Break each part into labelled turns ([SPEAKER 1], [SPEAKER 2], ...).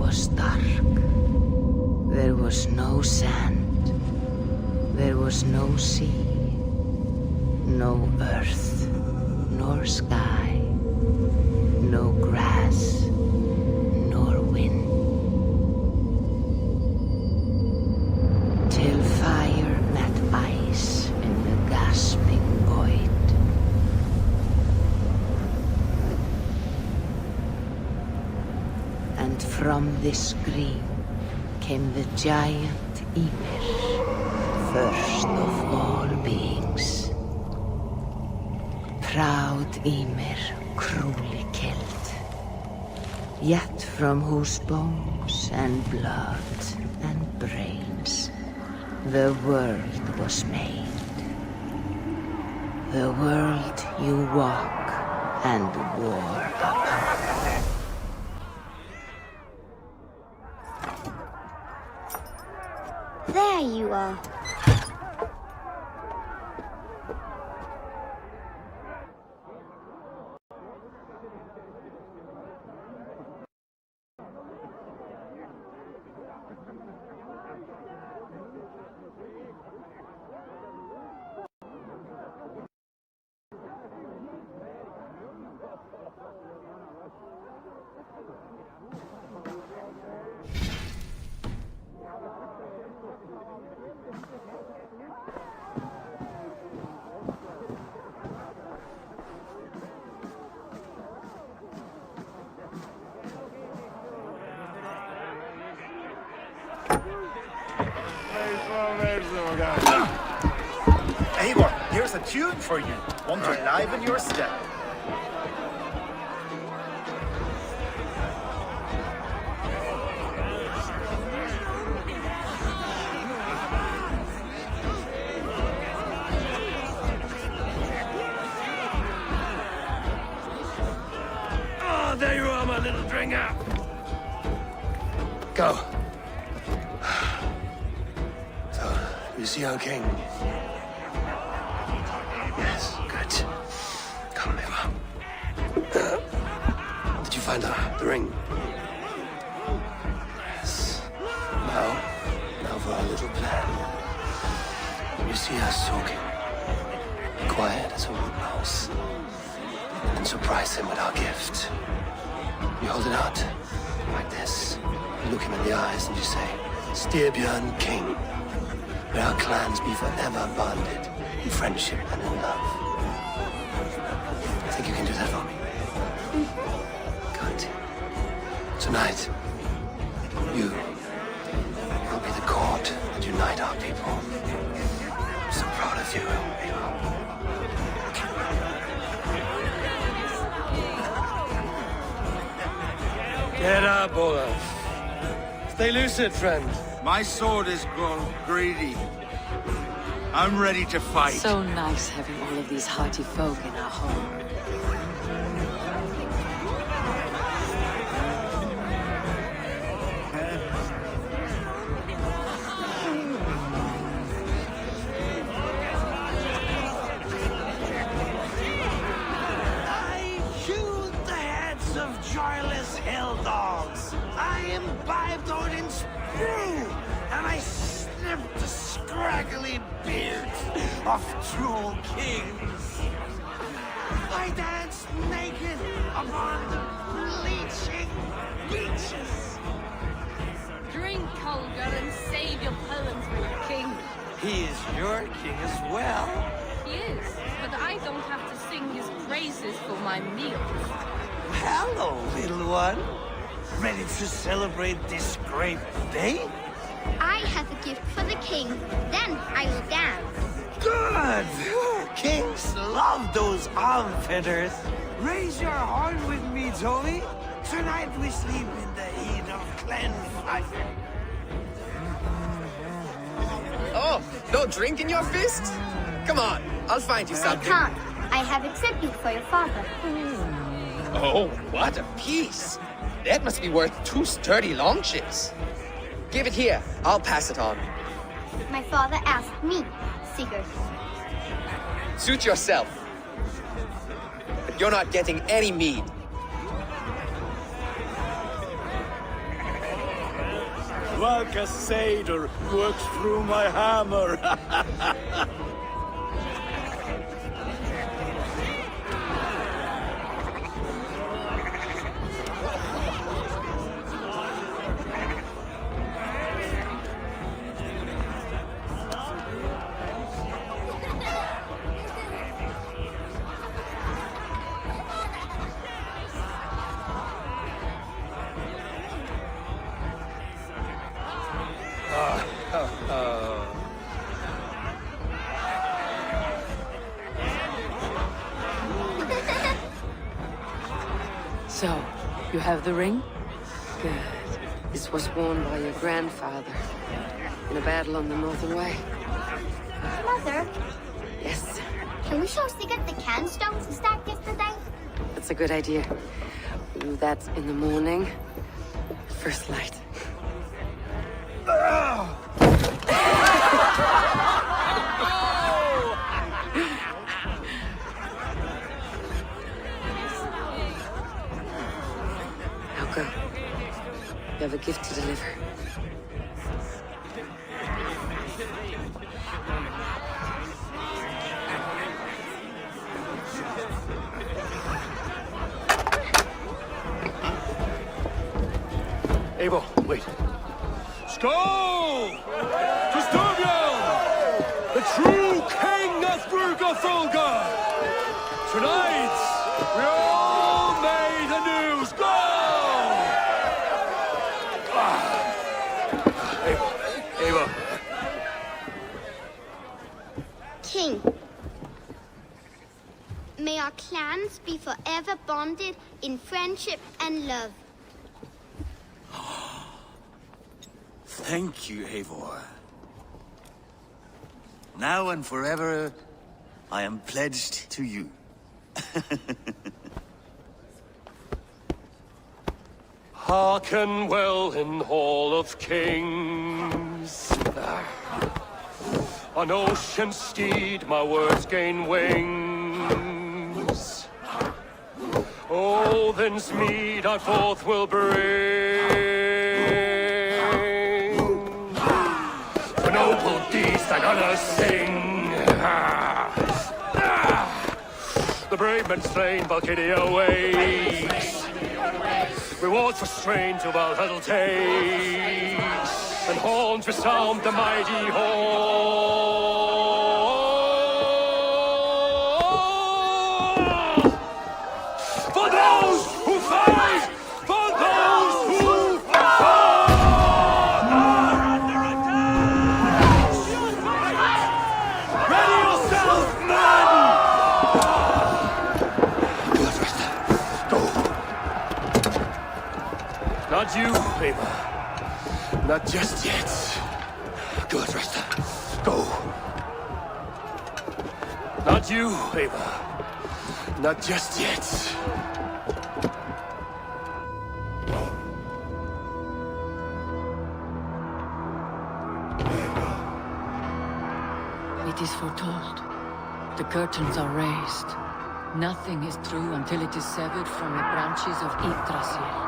[SPEAKER 1] was dark. There was no sand. There was no sea. No earth, nor sky. No grass, nor wind. Till fire met ice in the gasping void. And from this scream came the giant Ymir, first of all beings. Proud Ymir, cruelly killed, yet from whose bones and blood and brains the world was made. The world you walk and war upon.
[SPEAKER 2] There you are.
[SPEAKER 3] Eivor, here's a tune for you. Want to liven your step?
[SPEAKER 4] Oh, there you are, my little dringer.
[SPEAKER 3] Go.
[SPEAKER 4] You see our king?
[SPEAKER 3] Yes, good. Come, Eva.
[SPEAKER 4] Did you find the ring?
[SPEAKER 3] Yes.
[SPEAKER 4] Now for our little plan. You see us talking, quiet as a wood mouse, and surprise him with our gift. You hold it out, like this. You look him in the eyes and you say, Styrbjörn King. May our clans be forever bonded in friendship and in love. I think you can do that for me. Good. Tonight, you will be the cord that unite our people. I'm so proud of you, Eva. Get up, Olaf. Stay lucid, friend.
[SPEAKER 5] My sword is grown greedy. I'm ready to fight.
[SPEAKER 1] So nice having all of these hearty folk in our home.
[SPEAKER 6] I chewed the heads of joyless hell dogs. I imbibed Odin's brew, and I snipped the scraggly beards of troll kings. I danced naked upon the bleaching beaches.
[SPEAKER 7] Drink, Holger, and save your poems for your king.
[SPEAKER 6] He is your king as well.
[SPEAKER 7] He is, but I don't have to sing his praises for my meals.
[SPEAKER 6] Hello, little one. Ready to celebrate this great day?
[SPEAKER 2] I have a gift for the king. Then I will dance.
[SPEAKER 6] Good! Kings love those arm feathers. Raise your horn with me, Tony. Tonight we sleep in the heat of clan fire.
[SPEAKER 8] Oh, no drink in your fist? Come on, I'll find you
[SPEAKER 2] I
[SPEAKER 8] something.
[SPEAKER 2] can't. I have accepted for your father.
[SPEAKER 8] Oh, what a piece. That must be worth 2 sturdy long ships. Give it here, I'll pass it on.
[SPEAKER 2] My father asked me, Sigurd.
[SPEAKER 8] Suit yourself. But you're not getting any mead.
[SPEAKER 3] Like a satyr works through my hammer.
[SPEAKER 1] So, you have the ring? Good. This was worn by your grandfather in a battle on the Northern Way.
[SPEAKER 2] Mother,
[SPEAKER 1] Yes,
[SPEAKER 2] can we show Sigurd the canstones we stacked yesterday?
[SPEAKER 1] that's a good idea. We'll do that in the morning. First light. Now go. You have a gift to deliver.
[SPEAKER 3] Eivor, wait. Skål! To Styrbjörn, the true king of Brugafulga! Tonight, we all made anew. Skål! Eivor.
[SPEAKER 2] King, may our clans be forever bonded in friendship and love.
[SPEAKER 3] Thank you, Eivor. Now and forever, I am pledged to you.
[SPEAKER 9] Hearken well in Hall of Kings. On ocean steed my words gain wings. Odin's mead I forth will bring. For noble deeds I'm gonna sing. The brave men slain, Valkyria waits. Rewards for strain to Valhalla takes, and horns resound the mighty hall. For those who fight, for those who fall, are under attack. Ready yourself, men! Not you, Eivor. Not just yet. Good, Rasta. Go. Not you, Eivor. Not just yet.
[SPEAKER 10] It is foretold. The curtains are raised. Nothing is true until it is severed from the branches of Yggdrasil.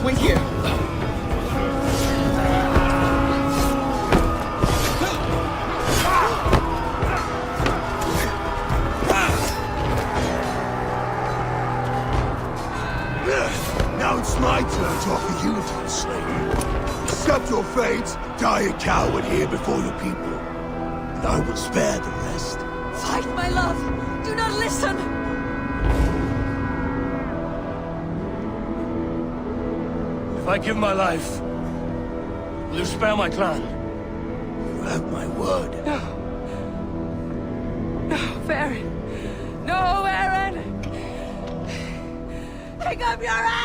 [SPEAKER 8] Wait here.
[SPEAKER 5] Now it's my turn to offer you to the slave. Accept your fate, die a coward here before your people, and I will spare the rest.
[SPEAKER 10] Fight, my love! Do not listen!
[SPEAKER 9] If I give my life, will you spare my clan?
[SPEAKER 5] You have my word.
[SPEAKER 10] No. No, Baron. No, Baron! Pick up your axe!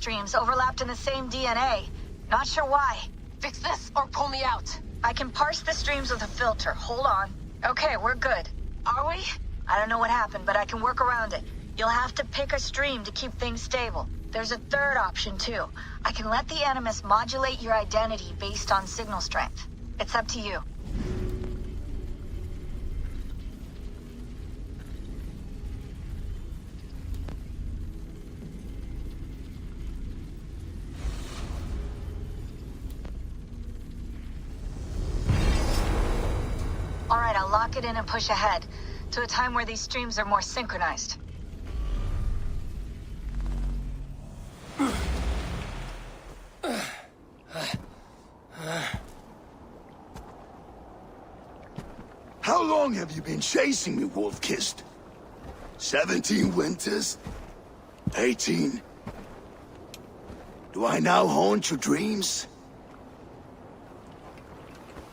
[SPEAKER 11] streams overlapped in the same DNA. Not sure why.
[SPEAKER 7] Fix this or pull me out.
[SPEAKER 11] I can parse the streams with a filter. Hold on. Okay, we're good. Are we? I don't know what happened, but I can work around it. You'll have to pick a stream to keep things stable. There's a third option, too. I can let the Animus modulate your identity based on signal strength. It's up to you. All right, I'll lock it in and push ahead to a time where these streams are more synchronized.
[SPEAKER 5] How long have you been chasing me, Wolf-Kissed? 17 winters? 18? Do I now haunt your dreams?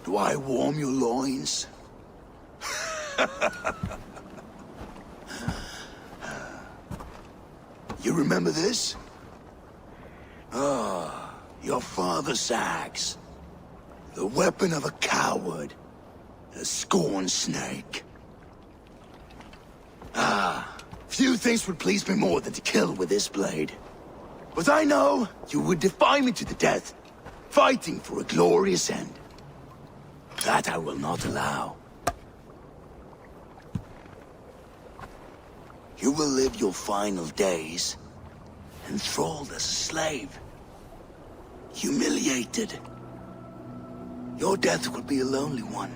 [SPEAKER 5] Do I warm your loins? You remember this? Ah, your father's axe. The weapon of a coward. A scorned snake. Ah, few things would please me more than to kill with this blade. But I know you would defy me to the death, fighting for a glorious end. That I will not allow. You will live your final days enthralled as a slave. Humiliated. Your death will be a lonely one.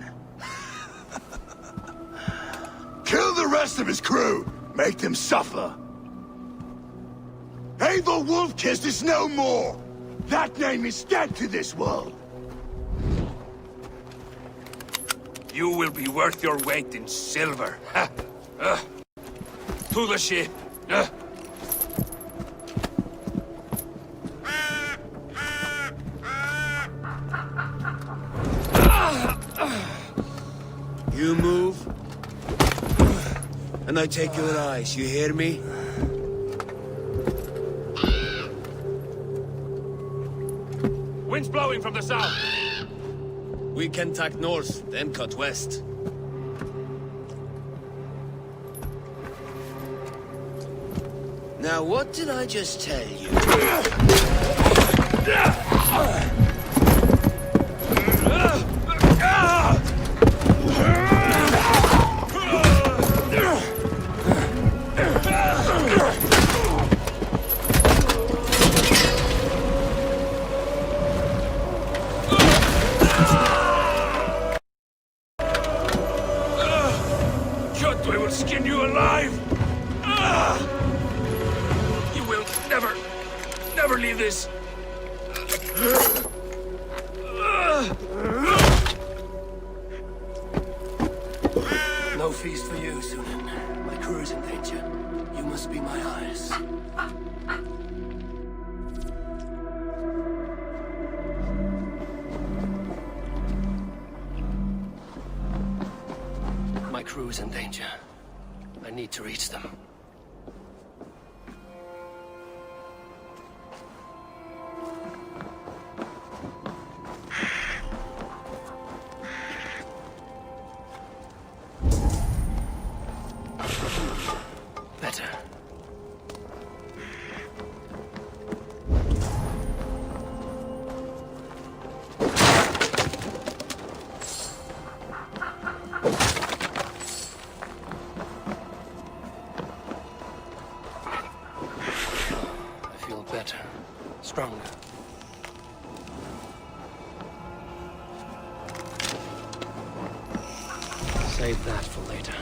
[SPEAKER 5] Kill the rest of his crew! Make them suffer! Eivor Wolf-Kissed is no more! That name is dead to this world!
[SPEAKER 9] You will be worth your weight in silver. To the ship.
[SPEAKER 6] You move, and I take your eyes, you hear me?
[SPEAKER 9] Wind's blowing from the south.
[SPEAKER 6] We can tack north, then cut west. Now, what did I just tell you?
[SPEAKER 9] We will skin you alive! You will never leave this!
[SPEAKER 4] No feast for you, Sunan. My crew is in danger. You must be my eyes. My crew is in danger. I need to reach them. Better. Better. Stronger. Save that for later.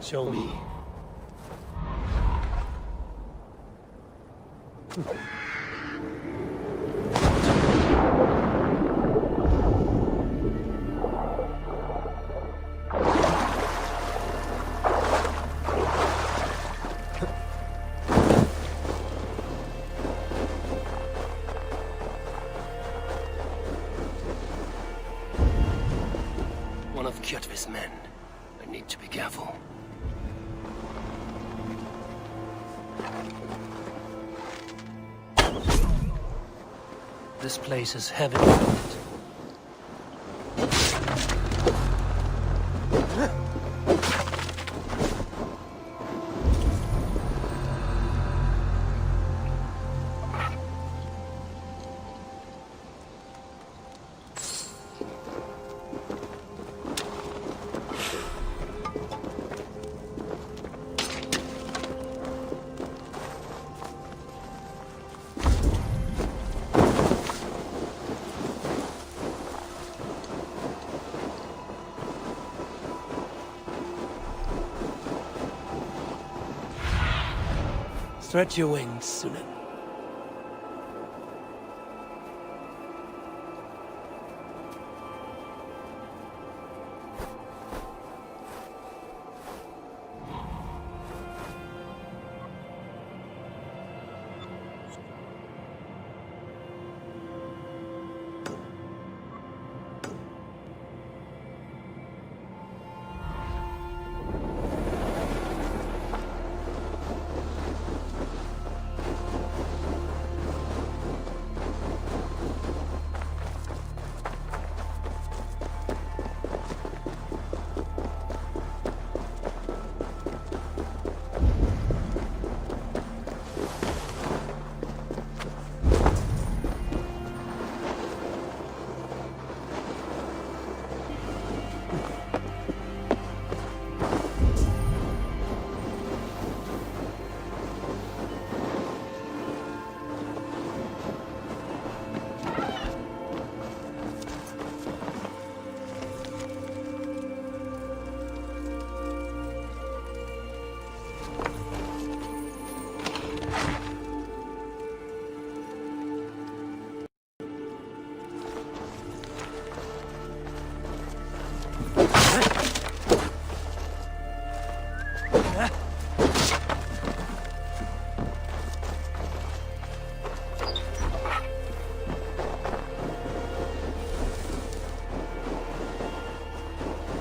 [SPEAKER 4] Show me. One of Kjotve's men. I need to be careful. This place is heavily guarded.
[SPEAKER 6] Stretch your wings, Sunan.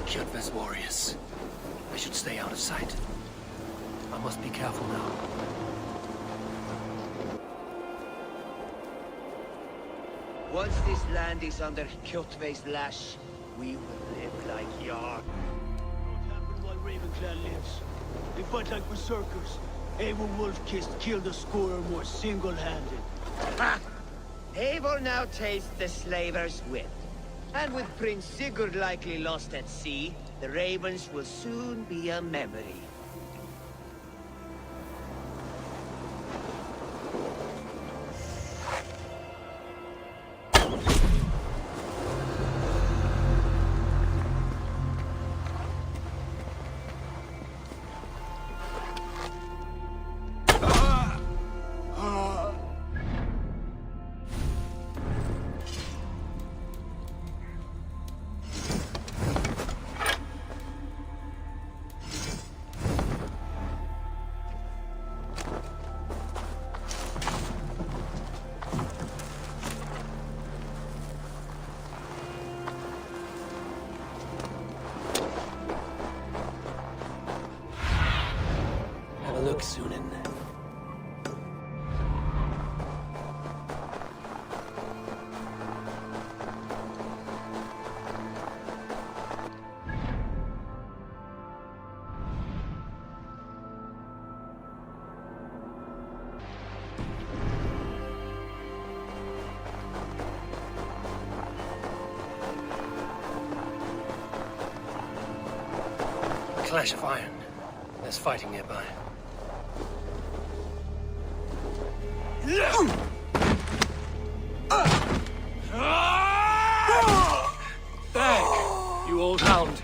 [SPEAKER 4] Kjotve's warriors. I should stay out of sight. I must be careful now.
[SPEAKER 6] Once this land is under Kjotve's lash, we will live like Jarl.
[SPEAKER 5] Won't happen while Ravenclan lives. They fight like berserkers. Eivor Wolf-Kissed killed a score or more single-handed.
[SPEAKER 6] Ha! Eivor now tastes the slaver's wit. And with Prince Sigurd likely lost at sea, the Ravens will soon be a memory.
[SPEAKER 4] Look, Sunan. A clash of iron. There's fighting nearby. Back, you old hound.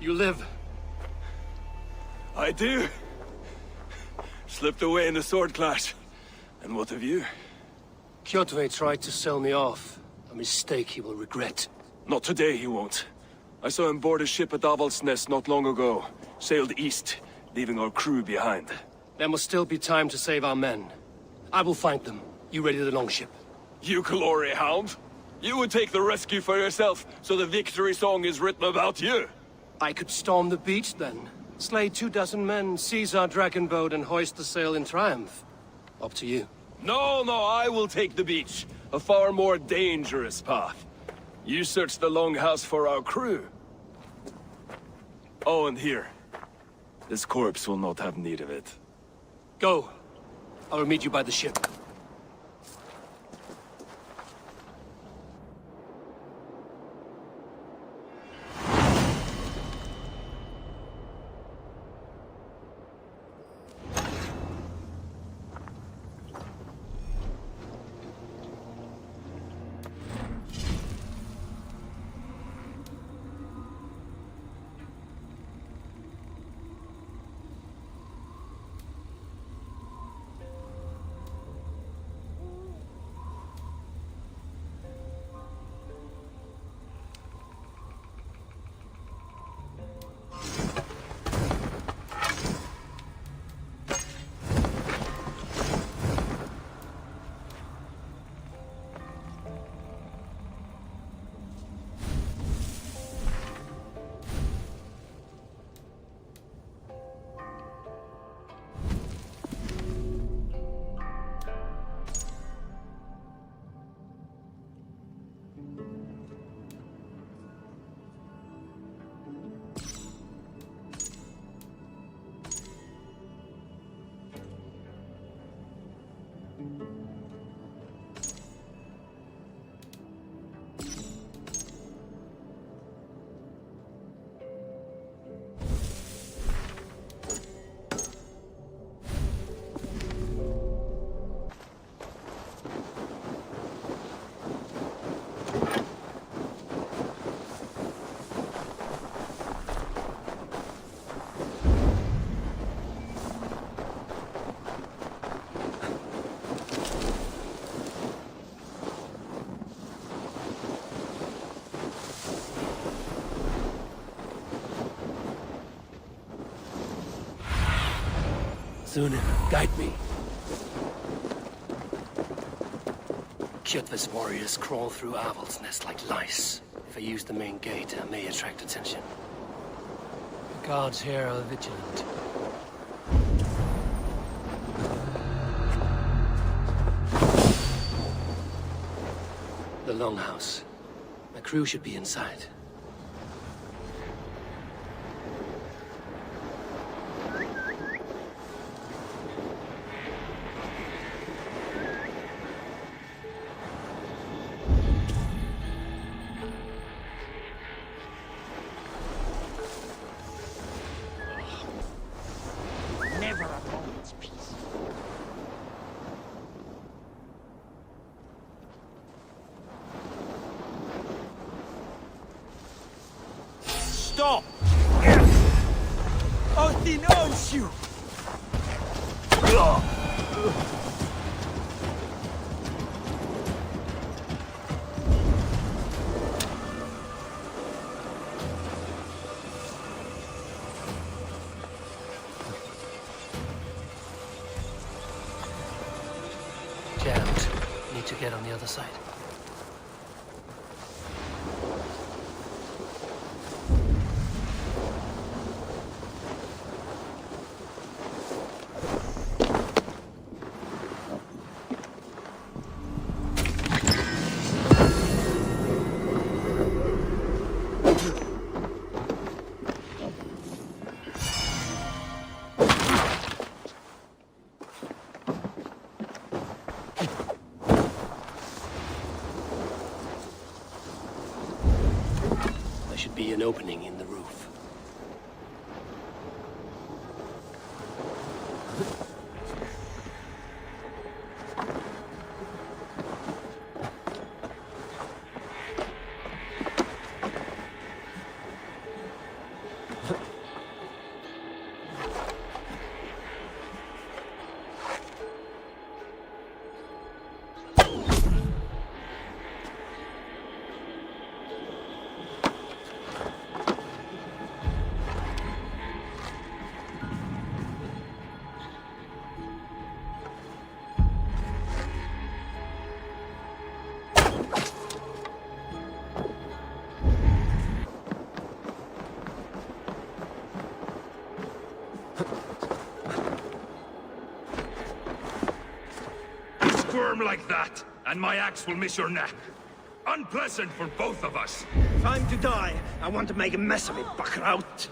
[SPEAKER 4] You live.
[SPEAKER 12] I do. Slipped away in the sword clash. And what of you?
[SPEAKER 4] Kjotve tried to sell me off. A mistake he will regret.
[SPEAKER 12] Not today, he won't. I saw him board a ship at Avaldsnes not long ago. Sailed east, leaving our crew behind.
[SPEAKER 4] There must still be time to save our men. I will find them. You ready the longship?
[SPEAKER 12] You glory hound? You would take the rescue for yourself, so the victory song is written about you.
[SPEAKER 4] I could storm the beach then. Slay 24 men, seize our dragon boat and hoist the sail in triumph. Up to you.
[SPEAKER 12] No, I will take the beach. A far more dangerous path. You search the longhouse for our crew. Oh, and here. This corpse will not have need of it.
[SPEAKER 4] Go. I will meet you by the ship. Sunan, guide me. Kjotve's warriors crawl through Aval's nest like lice. If I use the main gate, I may attract attention. The guards here are vigilant. The longhouse. My crew should be inside.
[SPEAKER 6] Never a moment's peace. Stop! Odin owns you!
[SPEAKER 4] Jammed. Need to get on the other side. Should be an opening in the roof.
[SPEAKER 13] Squirm like that, and my axe will miss your neck. Unpleasant for both of us.
[SPEAKER 6] Time to die. I want to make a mess of it, Bakraut.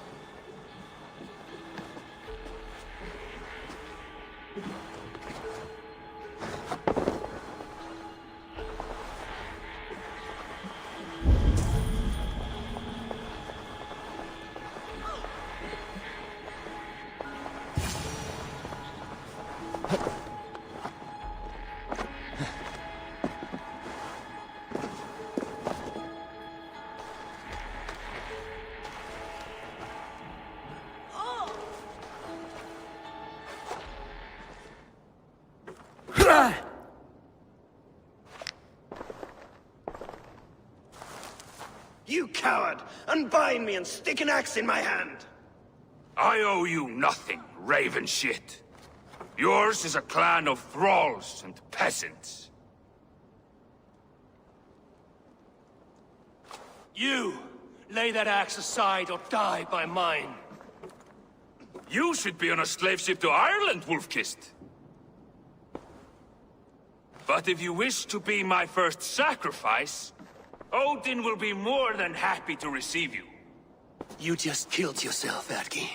[SPEAKER 6] You coward! Unbind me and stick an axe in my hand!
[SPEAKER 13] I owe you nothing, raven shit. Yours is a clan of thralls and peasants.
[SPEAKER 4] You! Lay that axe aside or die by mine.
[SPEAKER 13] You should be on a slave ship to Ireland, Wolf-Kissed. But if you wish to be my first sacrifice, Odin will be more than happy to receive you.
[SPEAKER 4] You just killed yourself, Adki.